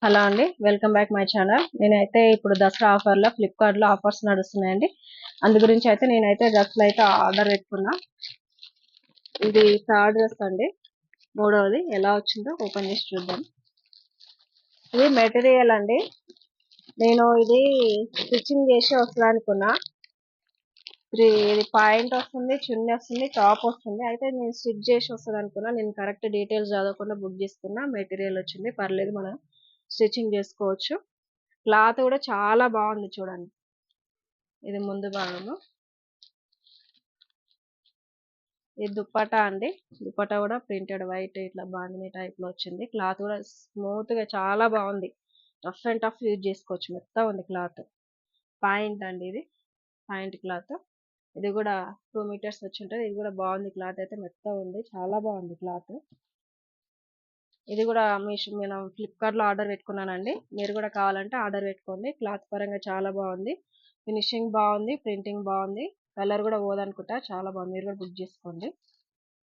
Hello అండి, welcome back my channel. నేనైతే ఇప్పుడు దసరా ఆఫర్లో ఫ్లిప్కార్ట్లో ఆఫర్స్ నడుస్తున్నాయండి. అందు గురించి అయితే నేనైతే డ్రెస్సులు అయితే ఆర్డర్ పెట్టుకున్నా. ఇది థర్డ్ డ్రెస్ అండి, మూడవది. ఎలా వచ్చిందో ఓపెన్ చేసి చూద్దాం. ఇది మెటీరియల్ అండి. నేను ఇది స్టిచ్చింగ్ చేసి వస్తుంది అనుకున్నా. ఇది పాయింట్ వస్తుంది, చున్నీ వస్తుంది, టాప్ వస్తుంది. అయితే నేను స్టిచ్ చేసి వస్తుంది అనుకున్నా. నేను కరెక్ట్ డీటెయిల్స్ చదవకుండా బుక్ చేసుకున్నా. మెటీరియల్ వచ్చింది, పర్లేదు, మనం స్టిచ్చింగ్ చేసుకోవచ్చు. క్లాత్ కూడా చాలా బాగుంది చూడండి. ఇది ముందు భాగము. ఇది దుప్పటా అండి. దుప్పటా కూడా ప్రింటెడ్ వైట్ ఇట్లా బాందిని టైప్ లో వచ్చింది. క్లాత్ కూడా స్మూత్ గా చాలా బాగుంది. రఫ్ అండ్ టఫ్ యూజ్ చేసుకోవచ్చు, మెత్తగా ఉంది క్లాత్. పాయింట్ అండి, ఇది పాయింట్ క్లాత్. ఇది కూడా 2 మీటర్స్ వచ్చి ఉంటుంది. ఇది కూడా బాగుంది, క్లాత్ అయితే మెత్తగా ఉంది, చాలా బాగుంది క్లాత్. ఇది కూడా నేను ఫ్లిప్కార్ట్ లో ఆర్డర్ పెట్టుకున్నానండి. మీరు కూడా కావాలంటే ఆర్డర్ పెట్టుకోండి. క్లాత్ పరంగా చాలా బాగుంది, ఫినిషింగ్ బాగుంది, ప్రింటింగ్ బాగుంది, కలర్ కూడా పోదనుకుంటా, చాలా బాగుంది. మీరు కూడా బుక్ చేసుకోండి.